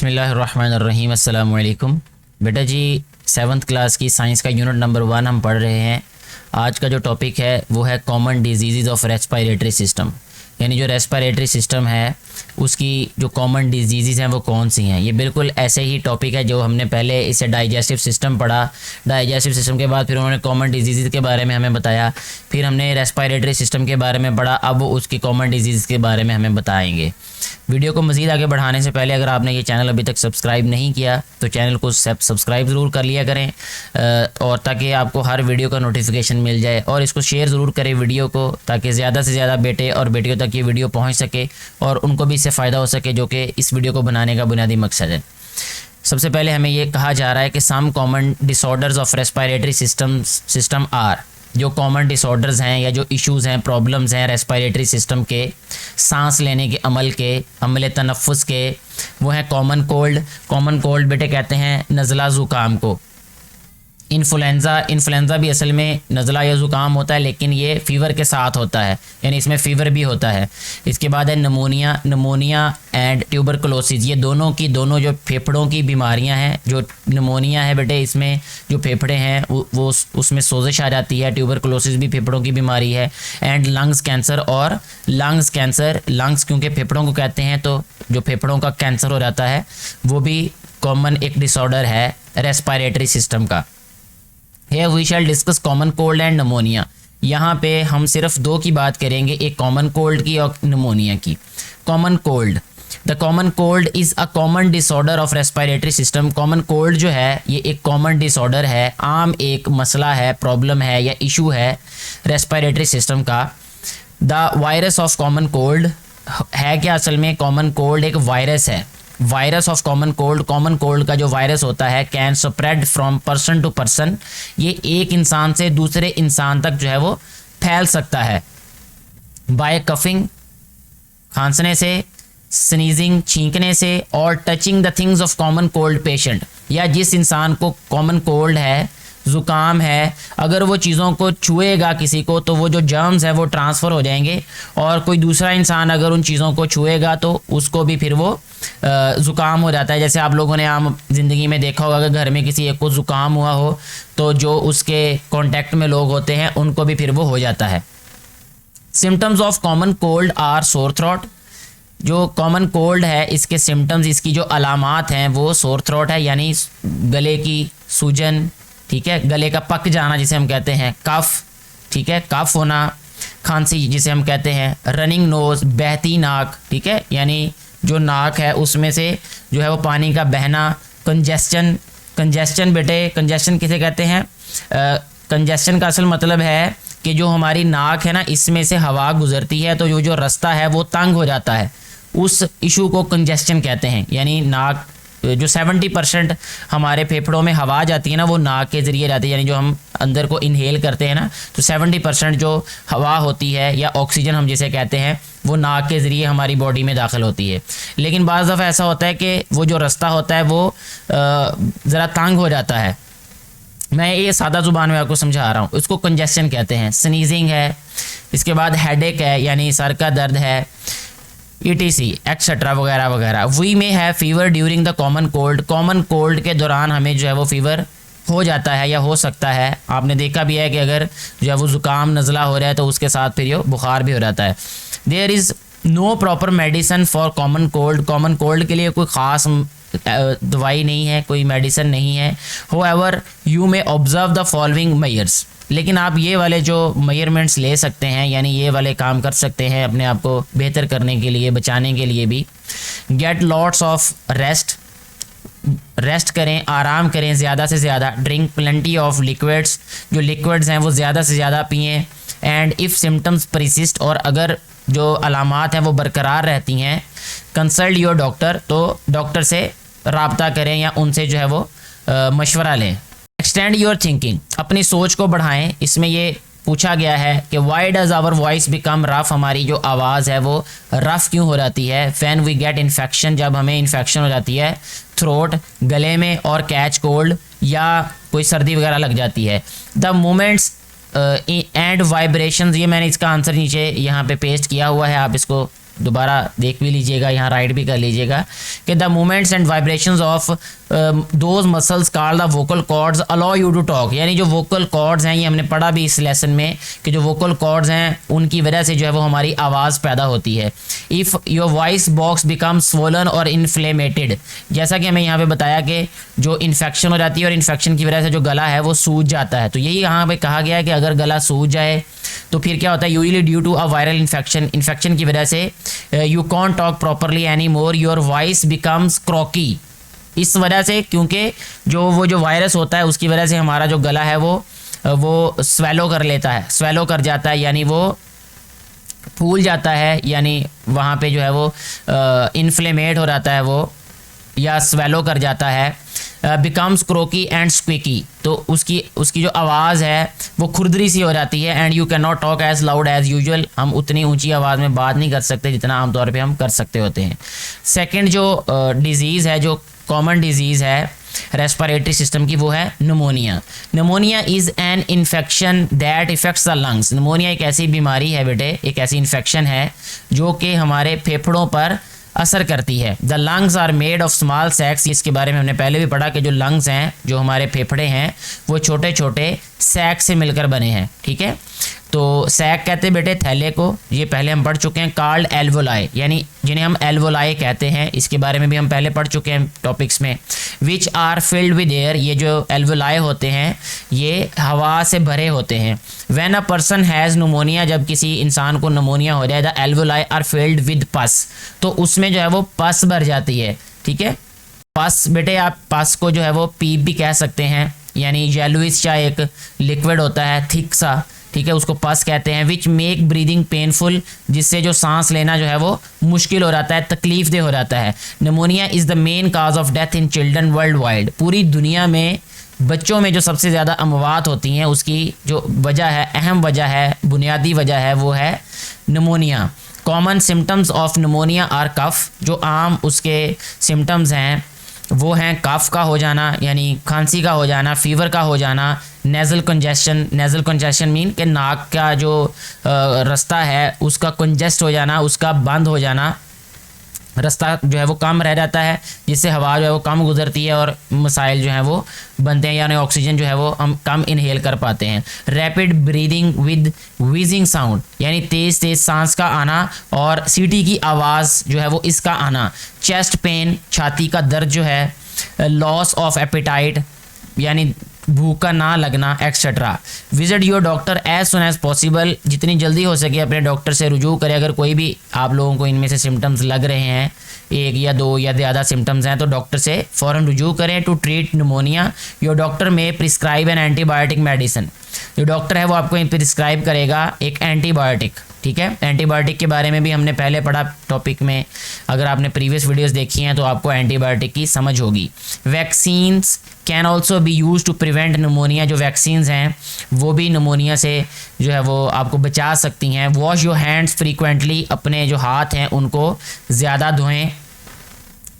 बिस्मिल्लाहिर्रहमानिर्रहीम अस्सलाम वालेकुम। बेटा जी 7th क्लास की साइंस का यूनिट नंबर 1 हम पढ़ रहे हैं। आज का जो टॉपिक है वो है common disease of respiratory system, यानी जो रेस्पिरेटरी सिस्टम है उसकी जो कॉमन डिजीज़ हैं वो कौन सी हैं। ये बिल्कुल ऐसे ही टॉपिक है जो हमने पहले इसे डाइजेस्टिव सिस्टम पढ़ा। डाइजेस्टिव सिस्टम के बाद फिर उन्होंने कॉमन डिजीज़ के बारे में हमें बताया, फिर हमने रेस्पिरेटरी सिस्टम के बारे में पढ़ा, अब वो उसकी कॉमन डिजीज़ के बारे में हमें बताएंगे। वीडियो को मज़ीद आगे बढ़ाने से पहले अगर आपने ये चैनल अभी तक सब्सक्राइब नहीं किया तो चैनल को सब्सक्राइब ज़रूर कर लिया करें और ताकि आपको हर वीडियो का नोटिफिकेशन मिल जाए, और इसको शेयर ज़रूर करें वीडियो को, ताकि ज़्यादा से ज़्यादा बेटे और बेटियों तक ये वीडियो पहुंच सके और उनको भी इससे फ़ायदा हो सके, जो कि इस वीडियो को बनाने का बुनियादी मकसद है। सबसे पहले हमें ये कहा जा रहा है कि some common disorders of respiratory system are, जो कॉमन डिसऑर्डर्स हैं या जो इश्यूज़ हैं, प्रॉब्लम्स हैं रेस्पिरेटरी सिस्टम के, सांस लेने के अमल तनफ़ुस के, वो हैं कॉमन कोल्ड। कॉमन कोल्ड बेटे कहते हैं नज़ला ज़ुकाम को। इन्फ्लुएंज़ा भी असल में नज़ला या ज़ुकाम होता है, लेकिन ये फ़ीवर के साथ होता है, यानी इसमें फ़ीवर भी होता है। इसके बाद है नमोनिया एंड ट्यूबरकुलोसिस। ये दोनों जो फेफड़ों की बीमारियां हैं। जो नमोनिया है बेटे, इसमें जो फेफड़े हैं वो उसमें सोजिश आ जाती है। ट्यूबरकुलोसिस भी फेफड़ों की बीमारी है। एंड लंग्स कैंसर, और लंग्स क्योंकि फेफड़ों को कहते हैं तो जो फेफड़ों का कैंसर हो जाता है वो भी कॉमन एक डिसऑर्डर है रेस्पिरेटरी सिस्टम का। Here we shall discuss common cold and pneumonia। यहाँ पे हम सिर्फ दो की बात करेंगे, एक कॉमन कोल्ड की और निमोनिया की। Common cold, the common cold is a common disorder of respiratory system. Common cold जो है ये एक कॉमन डिसऑर्डर है, आम एक मसला है, प्रॉब्लम है या इशू है रेस्पिरेटरी सिस्टम का। The virus of common cold है क्या, असल में कॉमन कोल्ड एक वायरस है। वायरस ऑफ कॉमन कोल्ड का जो वायरस होता है can spread from person to person. ये एक इंसान से दूसरे इंसान तक जो है वो फैल सकता है। बाय कफिंग, खांसने से, स्नीजिंग, छींकने से, और touching the things of common cold patient, या जिस इंसान को कॉमन कोल्ड है, ज़ुकाम है, अगर वो चीज़ों को छुएगा किसी को तो वो जो जर्म्स है वो ट्रांसफ़र हो जाएंगे, और कोई दूसरा इंसान अगर उन चीज़ों को छुएगा तो उसको भी फिर वो ज़ुकाम हो जाता है। जैसे आप लोगों ने आम ज़िंदगी में देखा होगा कि घर में किसी एक को ज़ुकाम हुआ हो तो जो उसके कॉन्टेक्ट में लोग होते हैं उनको भी फिर वो हो जाता है। Symptoms of common cold are sore throat. जो कॉमन कोल्ड है इसके सिम्टम्स, इसकी जो अलामात हैं वो सोर थ्रोट है, यानी गले की सूजन, ठीक है, गले का पक जाना जिसे हम कहते हैं, कफ, ठीक है, कफ होना, खांसी जिसे हम कहते हैं, रनिंग नोज, बहती नाक, ठीक है, यानी जो नाक है उसमें से जो है वो पानी का बहना, कंजेस्चन बेटे, कंजेस्चन किसे कहते हैं, कंजेस्चन का असल मतलब है कि जो हमारी नाक है ना इसमें से हवा गुजरती है तो जो रास्ता है वो तंग हो जाता है, उस इशू को कंजेस्चन कहते हैं। यानी नाक जो 70% हमारे फेफड़ों में हवा जाती है ना वो नाक के ज़रिए जाती है, यानी जो हम अंदर को इनहेल करते हैं ना तो 70% जो हवा होती है या ऑक्सीजन हम जिसे कहते हैं वो नाक के ज़रिए हमारी बॉडी में दाखिल होती है। लेकिन बाज़ दफ़ा ऐसा होता है कि वो जो रास्ता होता है वो ज़रा तंग हो जाता है। मैं ये सादा ज़ुबान में आपको समझा रहा हूँ, उसको कंजेस्शन कहते हैं। स्नीजिंग है, इसके बाद हेडेक है यानी सर का दर्द है, ETC एक्सेट्रा वगैरह वगैरह। वी में है fever during the common cold. Common cold के दौरान हमें जो है वो फीवर हो जाता है या हो सकता है। आपने देखा भी है कि अगर जो है वो ज़ुकाम नज़ला हो रहा है तो उसके साथ फिर ये बुखार भी हो जाता है। There is no proper medicine for common cold. Common cold के लिए कोई ख़ास दवाई नहीं है, कोई मेडिसिन नहीं है। However you may observe the following measures. लेकिन आप ये वाले जो मेजरमेंट्स ले सकते हैं, यानी ये वाले काम कर सकते हैं अपने आप को बेहतर करने के लिए, बचाने के लिए भी। गेट लॉट्स ऑफ रेस्ट करें, आराम करें ज़्यादा से ज़्यादा। ड्रिंक प्लेंटी ऑफ लिक्विड्स, जो लिक्विड्स हैं वो ज़्यादा से ज़्यादा पिएँ। एंड इफ़ सिम्टम्स परसिस्ट, और अगर जो अलामात हैं वो बरकरार रहती हैं, कंसल्ट योर डॉक्टर, तो डॉक्टर से रब्ता करें या उनसे जो है वो मशवरा लें। एक्सटेंड योर थिंकिंग, अपनी सोच को बढ़ाएं। इसमें ये पूछा गया है कि why does our voice become rough, हमारी जो आवाज़ है वो रफ क्यों हो जाती है। फैन वी गेट इन्फेक्शन, जब हमें इन्फेक्शन हो जाती है थ्रोट, गले में, और कैच कोल्ड या कोई सर्दी वगैरह लग जाती है। द मोमेंट्स एंड वाइब्रेशंस, ये मैंने इसका आंसर नीचे यहाँ पे पेस्ट किया हुआ है, आप इसको दोबारा देख भी लीजिएगा, यहाँ राइट भी कर लीजिएगा कि the movements and vibrations of those muscles called the vocal cords allow you to talk. यानी जो वोकल कॉर्ड्स हैं, ये हमने पढ़ा भी इस लेसन में कि जो वोकल कॉर्ड्स हैं उनकी वजह से जो है वो हमारी आवाज़ पैदा होती है। If your voice box become swollen और इन्फ्लेमेटेड, जैसा कि हमें यहाँ पे बताया कि जो इन्फेक्शन हो जाती है और इन्फेक्शन की वजह से जो गला है वो सूज जाता है। तो यही यहाँ पे कहा गया है कि अगर गला सूज जाए तो फिर क्या होता है, usually due to a viral infection की वजह से you can't talk properly any more, your voice becomes croaky. इस वजह से, क्योंकि जो वायरस होता है उसकी वजह से हमारा जो गला है वो स्वेलो कर लेता है, स्वेलो कर जाता है, यानी वो फूल जाता है, यानी वहाँ पे जो है वो इन्फ्लेमेट हो जाता है वो, या स्वेलो कर जाता है। बिकम्स क्रोकी एंड स्क्विकी, तो उसकी जो आवाज़ है वो खुरदरी सी हो जाती है। And you can not talk as loud as usual, हम उतनी ऊंची आवाज़ में बात नहीं कर सकते जितना आमतौर पे हम कर सकते होते हैं। सेकंड जो डिजीज़ है, जो कॉमन डिजीज़ है रेस्पिरेटरी सिस्टम की, वो है pneumonia. Pneumonia is an infection that effects the lungs. Pneumonia एक ऐसी बीमारी है बेटे, एक ऐसी इन्फेक्शन है जो कि हमारे फेफड़ों पर असर करती है। The lungs are made of small sacs, इसके बारे में हमने पहले भी पढ़ा कि जो लंग्स हैं, जो हमारे फेफड़े हैं, वो छोटे छोटे सैक से मिलकर बने हैं। ठीक है, तो सैक कहते हैं बेटे थैले को, ये पहले हम पढ़ चुके हैं। कॉल्ड एल्वोलाई, यानी जिन्हें हम एल्वोलाई कहते हैं, इसके बारे में भी हम पहले पढ़ चुके हैं टॉपिक्स में। Which are filled with air, ये जो एल्वोलाई होते हैं ये हवा से भरे होते हैं। When a person has pneumonia, जब किसी इंसान को निमोनिया हो जाए, the alveoli are filled with pus, तो उसमें जो है वो पस भर जाती है। ठीक है, पस बेटे आप पस को जो है वो पीप भी कह सकते हैं, यानी येलोइश सा एक लिक्विड होता है थिक सा, ठीक है, उसको पस कहते हैं। विच मेक ब्रीदिंग पेनफुल, जिससे जो सांस लेना जो है वो मुश्किल हो जाता है, तकलीफ दे हो जाता है। Pneumonia is the main cause of death in children world wide, पूरी दुनिया में बच्चों में जो सबसे ज़्यादा अमवात होती हैं उसकी जो वजह है, अहम वजह है, बुनियादी वजह है, वो है pneumonia. Common symptoms of pneumonia are cough, जो आम उसके सिम्टम्स हैं वो हैं कफ का हो जाना, यानी खांसी का हो जाना, फीवर का हो जाना, नेज़ल कंजेशन मीन कि नाक का जो रास्ता है उसका कंजेस्ट हो जाना, उसका बंद हो जाना, रास्ता जो है वो कम रह जाता है, जिससे हवा जो है वो कम गुजरती है और मसाइल जो हैं वो बनते हैं, यानी ऑक्सीजन जो है वो हम कम इनहेल कर पाते हैं। रैपिड ब्रीदिंग विद व्हीजिंग साउंड, यानी तेज़ तेज़ सांस का आना और सीटी की आवाज़ जो है वो इसका आना। चेस्ट पेन, छाती का दर्द जो है। लॉस ऑफ एपेटाइट, यानी भूख का ना लगना, etcetera. Visit your doctor as soon as possible, जितनी जल्दी हो सके अपने डॉक्टर से रुजू करें। अगर कोई भी आप लोगों को इनमें से सिम्टम्स लग रहे हैं, एक या दो या ज़्यादा सिम्टम्स हैं, तो डॉक्टर से फ़ौरन रुजू करें। To treat pneumonia your doctor may prescribe an antibiotic medicine, जो डॉक्टर है वो आपको प्रिस्क्राइब करेगा एक एंटीबायोटिक। ठीक है, एंटीबायोटिक के बारे में भी हमने पहले पढ़ा टॉपिक में, अगर आपने प्रीवियस वीडियोस देखी हैं तो आपको एंटीबायोटिक की समझ होगी। Vaccines can also be use to prevent pneumonia, जो वैक्सीन्स हैं वो भी निमोनिया से जो है वो आपको बचा सकती हैं। वॉश योर हैंड्स फ्रीक्वेंटली, अपने जो हाथ हैं उनको ज़्यादा धोएं।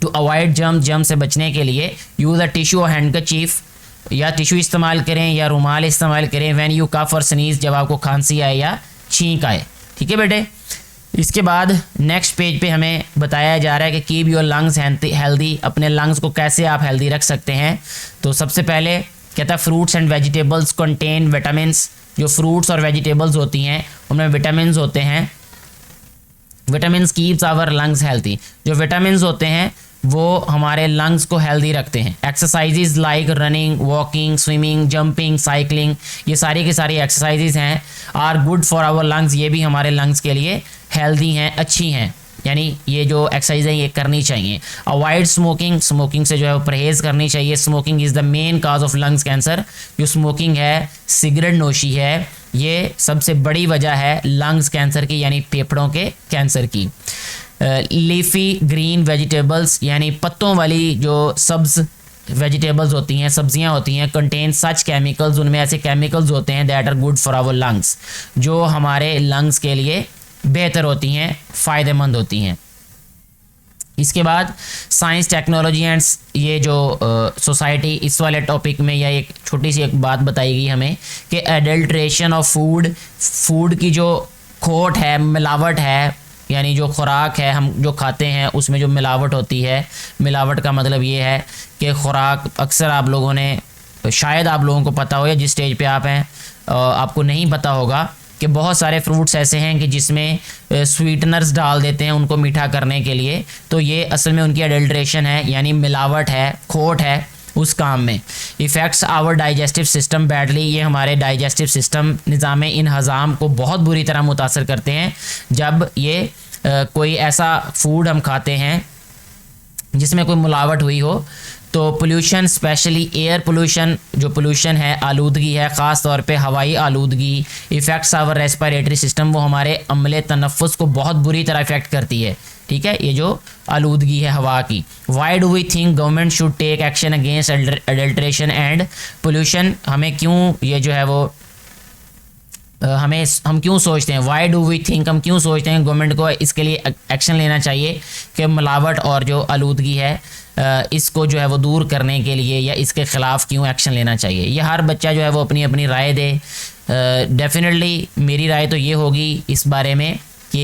टू अवॉइड जर्म से बचने के लिए यूज़ अ टिश्यू और हैंडकरचीफ, या टिश्यू इस्तेमाल करें या रुमाल इस्तेमाल करें। व्हेन यू कफ और स्नीज, जब आपको खांसी आए या छींक आए। ठीक है बेटे, इसके बाद नेक्स्ट पेज पे हमें बताया जा रहा है कि कीप योर लंग्स हेल्दी, अपने लंग्स को कैसे आप हेल्दी रख सकते हैं। तो सबसे पहले कहता है fruits and vegetables contain vitamins, जो फ्रूट्स और वेजिटेबल्स होती हैं उनमें विटामिन्स होते हैं। Vitamins keeps our lungs healthy, जो विटामिन्स होते हैं वो हमारे लंग्स को हेल्दी रखते हैं। Exercises like running, walking, swimming, jumping, cycling, ये सारी की सारी एक्सरसाइजेज हैं, are good for our lungs, ये भी हमारे लंग्स के लिए हेल्दी हैं, अच्छी हैं, यानी ये जो एक्सरसाइज है ये करनी चाहिए। अवॉइड स्मोकिंग, स्मोकिंग से जो है वो परहेज़ करनी चाहिए। Smoking is the main cause of lungs cancer, जो स्मोकिंग है, सिगरेट नोशी है, ये सबसे बड़ी वजह है लंग्स कैंसर की, यानी फेफड़ों के कैंसर की। लीफी ग्रीन वेजिटेबल्स, यानी पत्तों वाली जो सब्ज़ वेजिटेबल्स होती हैं, सब्जियां होती हैं, कंटेन सच केमिकल्स, उनमें ऐसे केमिकल्स होते हैं that are good for our lungs, जो हमारे लंग्स के लिए बेहतर होती हैं, फ़ायदेमंद होती हैं। इसके बाद साइंस, टेक्नोलॉजी एंड ये जो सोसाइटी, इस वाले टॉपिक में यह एक छोटी सी एक बात बताई गई हमें कि एडल्ट्रेशन ऑफ फूड की जो खोट है, मिलावट है यानी जो खुराक है हम जो खाते हैं उसमें जो मिलावट होती है, मिलावट का मतलब ये है कि खुराक अक्सर आप लोगों ने, शायद आप लोगों को पता हो या जिस स्टेज पे आप हैं आपको नहीं पता होगा कि बहुत सारे फ्रूट्स ऐसे हैं कि जिसमें स्वीटनर्स डाल देते हैं उनको मीठा करने के लिए, तो ये असल में उनकी अडल्ट्रेशन है, यानी मिलावट है, खोट है उस काम में। Affects our digestive system badly, ये हमारे डाइजेस्टिव सिस्टम निज़ाम इन हज़ाम को बहुत बुरी तरह मुतासर करते हैं जब ये कोई ऐसा फूड हम खाते हैं जिसमें कोई मिलावट हुई हो। तो पोल्यूशन, स्पेशली एयर पोल्यूशन, जो पोल्यूशन है, आलूदगी है, ख़ास तौर पे हवाई आलूदगी, इफ़ेक्ट्स आवर रेस्पिरेटरी सिस्टम, वो हमारे अम्ले तनफ़ुस को बहुत बुरी तरह इफ़ेक्ट करती है। ठीक है, ये जो आलूदगी है हवा की। Why do we think government should take action against adulteration and pollution, हमें क्यों ये जो है वो हम क्यों सोचते हैं, वाई डू वी थिंक, हम क्यों सोचते हैं गवर्नमेंट को इसके लिए एक्शन लेना चाहिए कि मिलावट और जो आलूदगी है इसको जो है वो दूर करने के लिए या इसके ख़िलाफ़ क्यों एक्शन लेना चाहिए। ये हर बच्चा जो है वो अपनी अपनी राय दे। डेफिनेटली मेरी राय तो ये होगी इस बारे में कि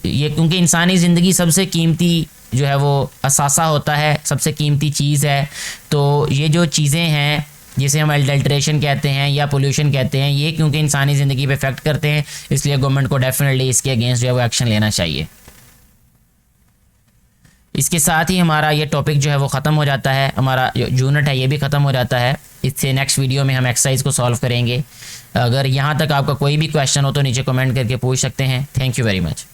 ये क्योंकि इंसानी ज़िंदगी सबसे कीमती जो है वो असासा होता है, सबसे कीमती चीज़ है। तो ये जो चीज़ें हैं जिसे हम अडल्ट्रेशन कहते हैं या पोल्यूशन कहते हैं, ये क्योंकि इंसानी ज़िंदगी पे इफेक्ट करते हैं, इसलिए गवर्नमेंट को डेफिनेटली इसके अगेंस्ट जो है वो एक्शन लेना चाहिए। इसके साथ ही हमारा ये टॉपिक जो है वो ख़त्म हो जाता है, हमारा जो यूनिट है ये भी ख़त्म हो जाता है। इससे नेक्स्ट वीडियो में हम एक्सरसाइज को सॉल्व करेंगे। अगर यहाँ तक आपका कोई भी क्वेश्चन हो तो नीचे कमेंट करके पूछ सकते हैं। Thank you very much.